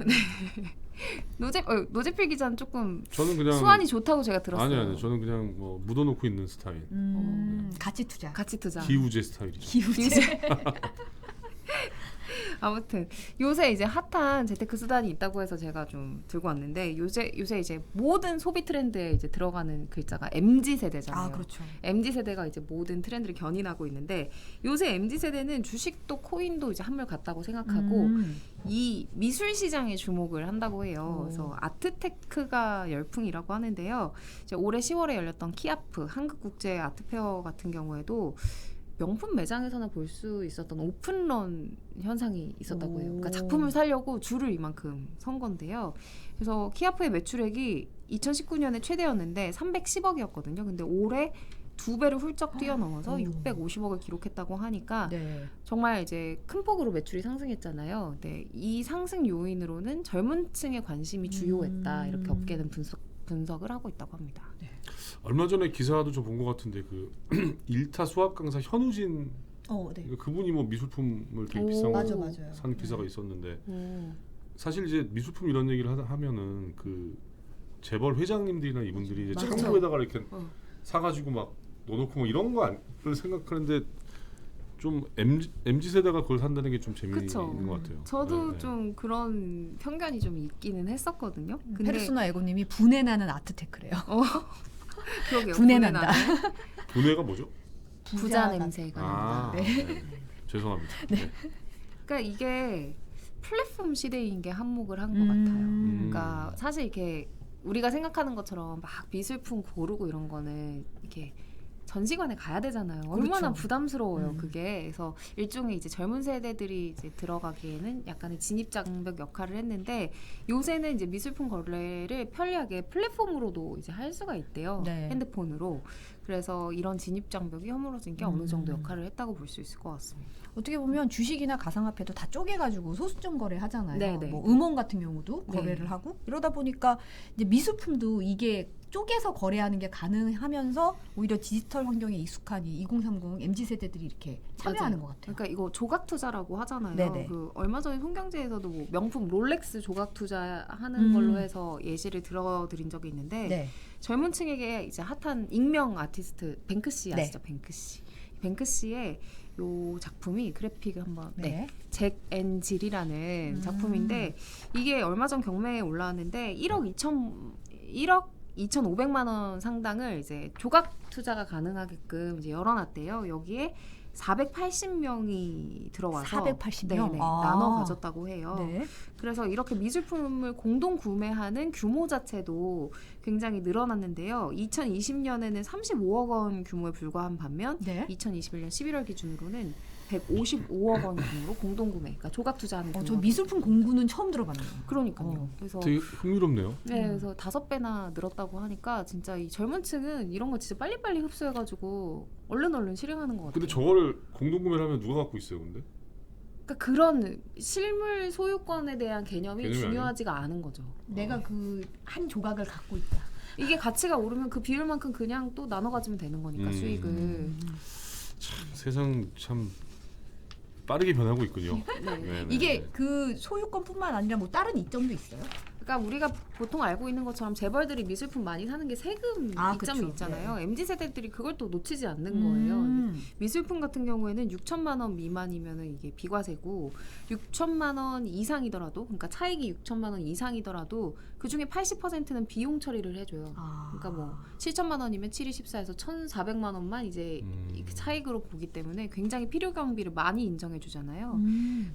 노재필 기자는 조금 저는 그냥 수완이 좋다고 제가 들었어요. 아니 저는 그냥 뭐 묻어놓고 있는 스타일. 가치 투자. 가치 투자. 기우제 스타일이죠. 기우제. 아무튼 요새 이제 핫한 재테크 수단이 있다고 해서 제가 좀 들고 왔는데, 요새 이제 모든 소비 트렌드에 이제 들어가는 글자가 MZ 세대잖아요. 아, 그렇죠. MZ 세대가 이제 모든 트렌드를 견인하고 있는데, 요새 MZ 세대는 주식도 코인도 이제 한물 같다고 생각하고 이 미술 시장에 주목을 한다고 해요. 그래서 아트테크가 열풍이라고 하는데요. 이제 올해 10월에 열렸던 키아프 한국국제 아트페어 같은 경우에도 명품 매장에서나 볼 수 있었던 오픈런 현상이 있었다고 해요. 그러니까 작품을 사려고 줄을 이만큼 선 건데요. 그래서 키아프의 매출액이 2019년에 최대였는데 310억이었거든요. 근데 올해 2배를 훌쩍 뛰어넘어서 650억을 기록했다고 하니까 네. 정말 이제 큰 폭으로 매출이 상승했잖아요. 네, 이 상승 요인으로는 젊은 층의 관심이 주요했다. 이렇게 업계는 분석을 하고 있다고 합니다. 네. 얼마 전에 기사도 저 본 것 같은데 그 일타 수학 강사 현우진 네. 그분이 뭐 미술품을 되게 비싼 맞아, 거 맞아요. 산 기사가 있었는데 오. 사실 이제 미술품 이런 얘기를 하면은 그 재벌 회장님들이나 이분들이 이제 맞아. 창고에다가 이렇게 어. 사가지고 막 넣어놓고 뭐 이런 거를 생각하는데 좀 MZ 세대가 그걸 산다는 게 좀 재미있는 그쵸. 것 같아요. 저도 네. 좀 그런 편견이 좀 있기는 했었거든요. 근데 페르소나 에고님이 분해나는 아트테크래요. 그러게요. 분해난다. 분해가 뭐죠? 부자 냄새가 난다. 네. 죄송합니다. 네. 그러니까 이게 플랫폼 시대인 게 한몫을 한 것 같아요. 그러니까 사실 이렇게 우리가 생각하는 것처럼 막 미술품 고르고 이런 거는 이렇게 전시관에 가야 되잖아요. 얼마나 그렇죠. 부담스러워요, 그게. 그래서 일종의 이제 젊은 세대들이 이제 들어가기에는 약간의 진입 장벽 역할을 했는데, 요새는 이제 미술품 거래를 편리하게 플랫폼으로도 이제 할 수가 있대요. 네. 핸드폰으로. 그래서 이런 진입 장벽이 허물어진 게 어느 정도 역할을 했다고 볼 수 있을 것 같습니다. 어떻게 보면 주식이나 가상화폐도 다 쪼개가지고 소수점 거래 하잖아요. 네네. 뭐 음원 같은 경우도 네. 거래를 하고 이러다 보니까 이제 미술품도 이게 쪼개서 거래하는 게 가능하면서 오히려 디지털 환경에 익숙한 이 2030 MZ 세대들이 이렇게 참여하는 것 같아요. 그러니까 이거 조각 투자라고 하잖아요. 네네. 그 얼마 전에 송경제에서도 뭐 명품 롤렉스 조각 투자하는 걸로 해서 예시를 들어드린 적이 있는데, 네. 젊은 층에게 이제 핫한 익명 아티스트 뱅크시 아시죠? 네. 뱅크시의 요 작품이 그래픽을 한번 네. 잭 앤 질이라는 작품인데, 이게 얼마 전 경매에 올라왔는데 1억 2,500만 원 상당을 이제 조각 투자가 가능하게끔 이제 열어놨대요. 여기에 480명이 들어와서 480명? 네네, 나눠 가졌다고 해요. 네. 그래서 이렇게 미술품을 공동 구매하는 규모 자체도 굉장히 늘어났는데요. 2020년에는 35억 원 규모에 불과한 반면 네. 2021년 11월 기준으로는 155억 원 규모로 공동 구매, 그러니까 조각 투자하는 규모. 저 미술품 공구는 처음 들어봤네요. 그러니까요. 그래서 되게 흥미롭네요. 네, 그래서 5배나 늘었다고 하니까 진짜 이 젊은 층은 이런 거 진짜 빨리빨리 흡수해가지고 얼른 실행하는 것 같아요. 근데 저거를 공동구매를 하면 누가 갖고 있어요, 근데? 그러니까 그런 실물 소유권에 대한 개념이 개념이 중요하지가 않은 거죠. 내가 그 한 조각을 갖고 있다. 이게 가치가 오르면 그 비율만큼 그냥 또 나눠 가지면 되는 거니까 수익을. 참, 세상 참 빠르게 변하고 있군요. 네. 네, 이게 네. 그 소유권뿐만 아니라 뭐 다른 이점도 있어요? 그러니까 우리가 보통 알고 있는 것처럼 재벌들이 미술품 많이 사는 게 세금 아, 이점이 그쵸. 있잖아요. MZ 세대들이 그걸 또 놓치지 않는 거예요. 미술품 같은 경우에는 6천만 원 미만이면은 이게 비과세고, 6천만 원 이상이더라도, 그러니까 차익이 6천만 원 이상이더라도 그 중에 80%는 비용 처리를 해줘요. 그러니까 뭐 7천만 원이면 7이14에서 1,400만 원만 이제 이 차익으로 보기 때문에 굉장히 필요 경비를 많이 인정해주잖아요.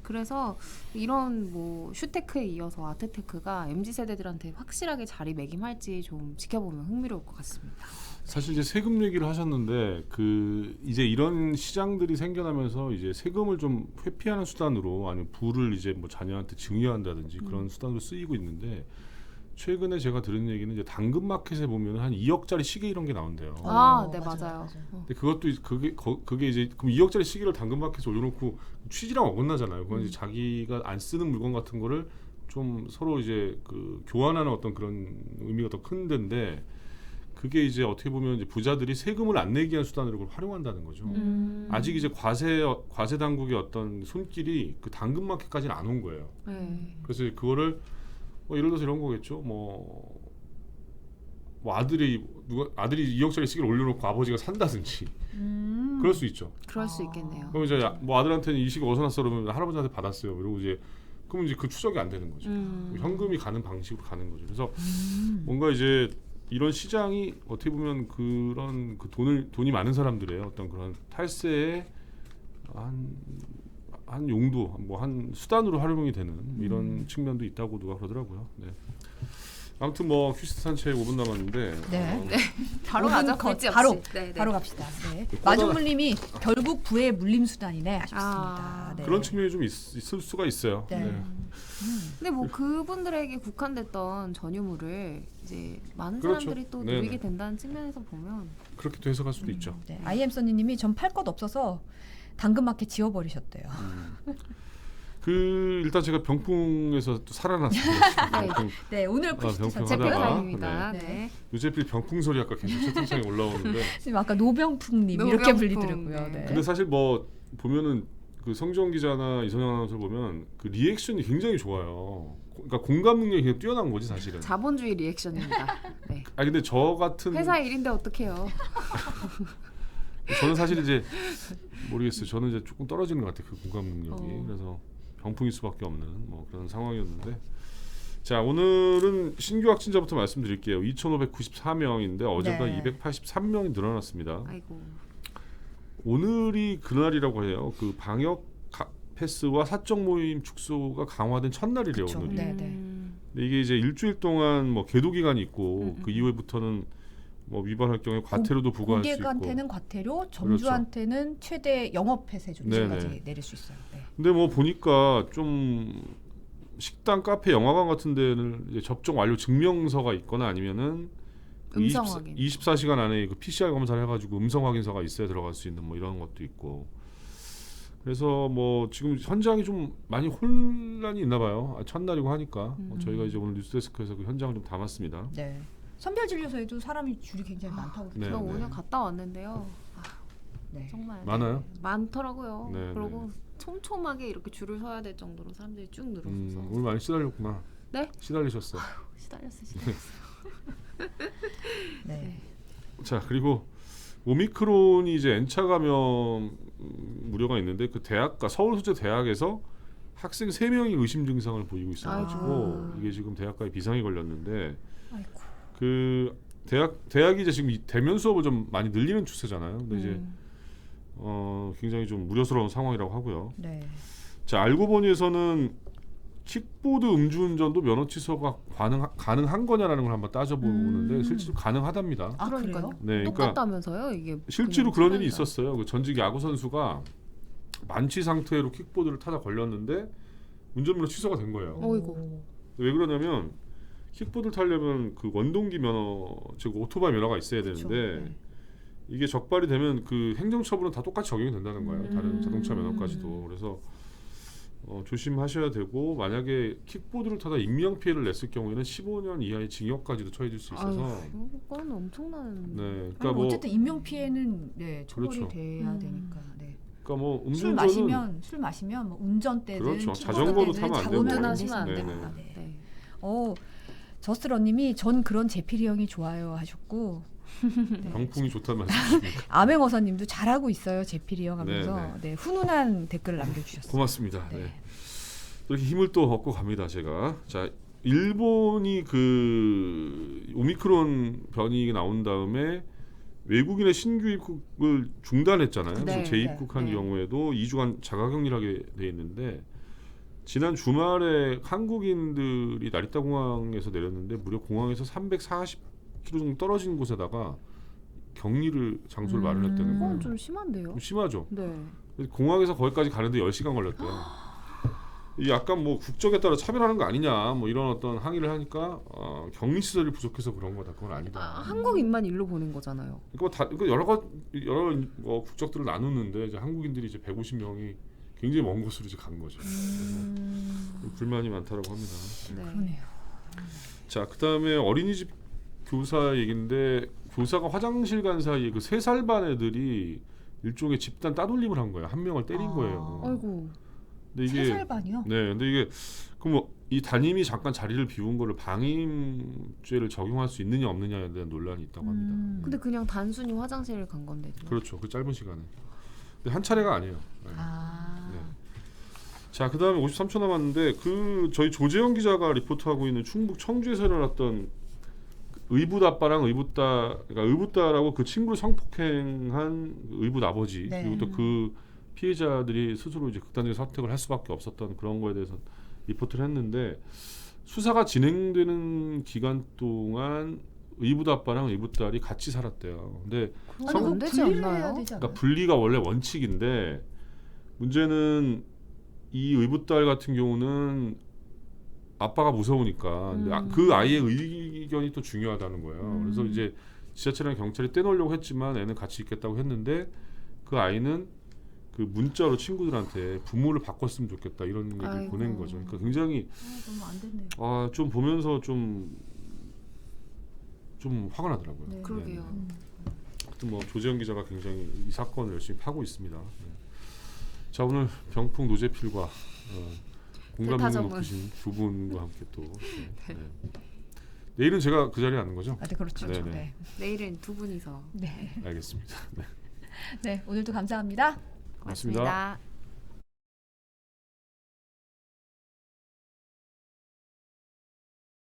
그래서 이런 뭐 슈테크에 이어서 아트테크가 MZ 세대들한테 확실하게 자리매김할지 좀 지켜보면 흥미로울 것 같습니다. 사실 이제 세금 얘기를 하셨는데 그 이제 이런 시장들이 생겨나면서 이제 세금을 좀 회피하는 수단으로 아니면 부를 이제 뭐 자녀한테 증여한다든지 그런 수단으로 쓰이고 있는데 최근에 제가 들은 얘기는 이제 당근마켓에 보면 한 2억짜리 시계 이런 게 나온대요. 네, 맞아요. 근데 그것도 그게 이제 그럼 2억짜리 시계를 당근마켓에 올려놓고 취지랑 어긋나잖아요. 그건 이제 자기가 안 쓰는 물건 같은 거를 좀 서로 이제 그 교환하는 어떤 그런 의미가 더 큰 데인데 그게 이제 어떻게 보면 이제 부자들이 세금을 안 내기 위한 수단으로 그걸 활용한다는 거죠. 아직 이제 과세 당국의 어떤 손길이 그 당근마켓까지는 안 온 거예요. 그래서 그거를 예를 들어서 이런 거겠죠. 뭐 아들이 2억짜리 시계를 올려놓고 아버지가 산다든지 그럴 수 있죠. 그럴 수 있겠네요. 그럼 이제 뭐 아들한테는 이 시계 어디서 났어 그러면 할아버지한테 받았어요. 이러고 이제 그러면 이제 그 추적이 안 되는 거죠. 현금이 가는 방식으로 가는 거죠. 그래서 뭔가 이제 이런 시장이 어떻게 보면 그런 그 돈이 많은 사람들의 어떤 그런 탈세의 한 용도, 뭐 한 수단으로 활용이 되는 이런 측면도 있다고 누가 그러더라고요. 네. 아무튼 뭐 퀴즈 산책 5분 남았는데 네. 바로 5분 가죠. 거- 걷지 바로 없이. 네, 네. 바로 갑시다. 네. 마중물님이 결국 부의 물림 수단이네 하셨습니다. 아, 네. 그런 측면이 좀 있을 수가 있어요. 네. 네. 근데 뭐 그분들에게 국한됐던 전유물을 이제 많은 그렇죠. 사람들이 또 네네. 누리게 된다는 측면에서 보면 그렇게도 해석할 수도 있죠. 네. IM 써니님이 전 팔 것 없어서 당근마켓 지워버리셨대요. 그 일단 제가 병풍에서 또 살아났습니다. 병풍. 네, 오늘 퀴즈 병풍 산책 제필 하다가, 타임입니다. 네. 네. 유재필 병풍 소리 아까 계속 채팅창에 올라오는데 지금 아까 노병풍님 이렇게 노병풍, 불리더라고요. 네. 네. 근데 사실 뭐 보면은 그 성지원 기자나 이선영 아나운서 보면 그 리액션이 굉장히 좋아요. 그러니까 공감 능력이 굉장히 뛰어난 거지 사실은. 자본주의 리액션입니다. 네. 근데 저 같은 회사 일인데 어떡해요. 저는 사실 이제 모르겠어요. 저는 이제 조금 떨어지는 것 같아요. 그 공감 능력이. 그래서 병풍일 수밖에 없는 뭐 그런 상황이었는데. 자, 오늘은 신규 확진자부터 말씀드릴게요. 2,594명인데 어제보다 네. 283명이 늘어났습니다. 아이고. 오늘이 그날이라고 해요. 그 방역 패스와 사적 모임 축소가 강화된 첫날이래요. 그쵸. 오늘이. 네. 근데 이게 이제 일주일 동안 뭐 계도 기간이 있고 그 이후부터는 뭐 위반할 경우에 과태료도 부과할 수 있고. 고객한테는 과태료, 점주한테는 최대 영업 폐쇄 조치까지 네네. 내릴 수 있어요. 네. 근데 뭐 보니까 좀 식당, 카페, 영화관 같은 데는 이제 접종 완료 증명서가 있거나 아니면은 그 음성 확인. 24시간 안에 그 PCR 검사를 해가지고 음성 확인서가 있어야 들어갈 수 있는 뭐 이런 것도 있고. 그래서 뭐 지금 현장이 좀 많이 혼란이 있나 봐요. 첫날이고 하니까 저희가 이제 오늘 뉴스데스크에서 그 현장을 좀 담았습니다. 네. 선별진료소에도 사람이 줄이 굉장히 많다고 네, 저 그러더라고요. 오늘 갔다 왔는데요. 네. 정말 많아요? 많더라고요. 네, 그리고 촘촘하게 이렇게 줄을 서야 될 정도로 사람들이 쭉 늘어서서 오늘 많이 시달렸구나. 네? 시달리셨어요. 시달렸어요. 네. 자, 그리고 오미크론이 이제 N차 감염 우려가 있는데 그 대학가 서울수제대학에서 학생 3명이 의심 증상을 보이고 있어가지고 아이고. 이게 지금 대학가에 비상이 걸렸는데 아이고. 그 대학이 이제 지금 대면 수업을 좀 많이 늘리는 추세잖아요. 근데 이제 굉장히 좀 우려스러운 상황이라고 하고요. 네. 자, 알고 보니에서는 킥보드 음주운전도 면허 취소가 가능한 거냐라는 걸 한번 따져보는데 실제로 가능하답니다. 아, 그러니까요. 그래요? 네, 그러니까 똑같다면서요 이게 실제로 그냥 그런 일이 차량이랑. 있었어요. 그 전직 야구 선수가 만취 상태로 킥보드를 타다 걸렸는데 운전면허 취소가 된 거예요. 어이구. 왜 그러냐면 킥보드를 타려면 그 원동기 면허, 즉 오토바이 면허가 있어야 되는데 네. 이게 적발이 되면 그 행정처분은 다 똑같이 적용이 된다는 거예요. 다른 자동차 면허까지도. 그래서 조심하셔야 되고 만약에 킥보드를 타다 인명 피해를 냈을 경우에는 15년 이하의 징역까지도 처해질 수 있어서 아유, 그건 엄청난. 네, 아니, 그러니까 뭐 어쨌든 인명 피해는 네, 처벌이 그렇죠. 돼야 되니까. 네. 그러니까 뭐 술 음주운전은 마시면 뭐 운전대든 그렇죠. 킥보드 자전거도 때든 타면 안 되고. 운전하시면 안 네네. 됩니다. 네. 네. 저스러님이 전 그런 제필이 형이 좋아요 하셨고 네. 병풍이 좋다는 말씀이십니까? 암행어사님도 잘하고 있어요 제필이 형 하면서 네, 네. 네, 훈훈한 댓글을 남겨주셨어요. 고맙습니다. 네. 네. 이렇게 힘을 또 얻고 갑니다. 제가 자 일본이 그 오미크론 변이가 나온 다음에 외국인의 신규 입국을 중단했잖아요. 네, 그래서 재입국한 네. 경우에도 2주간 자가격리하게 돼 있는데 지난 주말에 한국인들이 나리타 공항에서 내렸는데 무려 공항에서 340km 정도 떨어진 곳에다가 격리를 장소를 마련했다는 그건 거예요. 좀 심한데요. 좀 심하죠. 네. 공항에서 거기까지 가는데 10시간 걸렸대요. 이 약간 뭐 국적에 따라 차별하는 거 아니냐 뭐 이런 어떤 항의를 하니까 격리 시설이 부족해서 그런 거다. 그건 아니다. 한국인만 일로 보낸 거잖아요. 그러니까 여러 뭐 국적들을 나누는데 이제 한국인들이 이제 150명이 굉장히 먼 곳으로 이제 간 거죠. 그래서 불만이 많다라고 합니다. 네. 그러네요. 자, 그다음에 어린이집 교사 얘긴데 교사가 화장실 간 사이에 그 3살 반 애들이 일종의 집단 따돌림을 한 거예요. 한 명을 때린 거예요. 아이고. 근데 3살 반이요? 네, 근데 이게 그럼 뭐 이 담임이 잠깐 자리를 비운 거를 방임죄를 적용할 수 있느냐 없느냐에 대한 논란이 있다고 합니다. 근데 그냥 단순히 화장실을 간 건데. 그렇죠. 그 짧은 시간에. 근데 한 차례가 아니에요. 네. 아. 자, 그다음에 53초 남았는데 저희 조재영 기자가 리포트하고 있는 충북 청주에서 일어났던 의붓 아빠랑 그러니까 의붓다라고 그 친구를 성폭행한 의붓 아버지 네. 그리고 또 그 피해자들이 스스로 이제 극단적인 선택을 할 수밖에 없었던 그런 거에 대해서 리포트를 했는데 수사가 진행되는 기간 동안 의붓 아빠랑 의붓 딸이 같이 살았대요. 근데 아니, 안 되지 분리를 않나요? 해야 되지 않아요? 그러니까 분리가 원래 원칙인데 문제는 이 의붓 딸 같은 경우는 아빠가 무서우니까 근데 그 아이의 의견이 또 중요하다는 거예요. 그래서 이제 지자체랑 경찰이 떼놓으려고 했지만 애는 같이 있겠다고 했는데 그 아이는 그 문자로 친구들한테 부모를 바꿨으면 좋겠다 이런 얘기를 아이고. 보낸 거죠. 그러니까 굉장히 너무 안 됐네요. 좀 보면서 좀 화가 나더라고요. 네. 그러게요. 하여튼 뭐 조재현 기자가 굉장히 이 사건을 열심히 파고 있습니다. 네. 자, 오늘 병풍 노재필과 공감 능력 대타전문. 높으신 두 분과 함께 또 네. 내일은 제가 그 자리에 앉는 거죠? 네, 그렇죠. 네네. 네. 내일은 두 분이서. 네. 알겠습니다. 네. 네, 오늘도 감사합니다. 고맙습니다. 고맙습니다.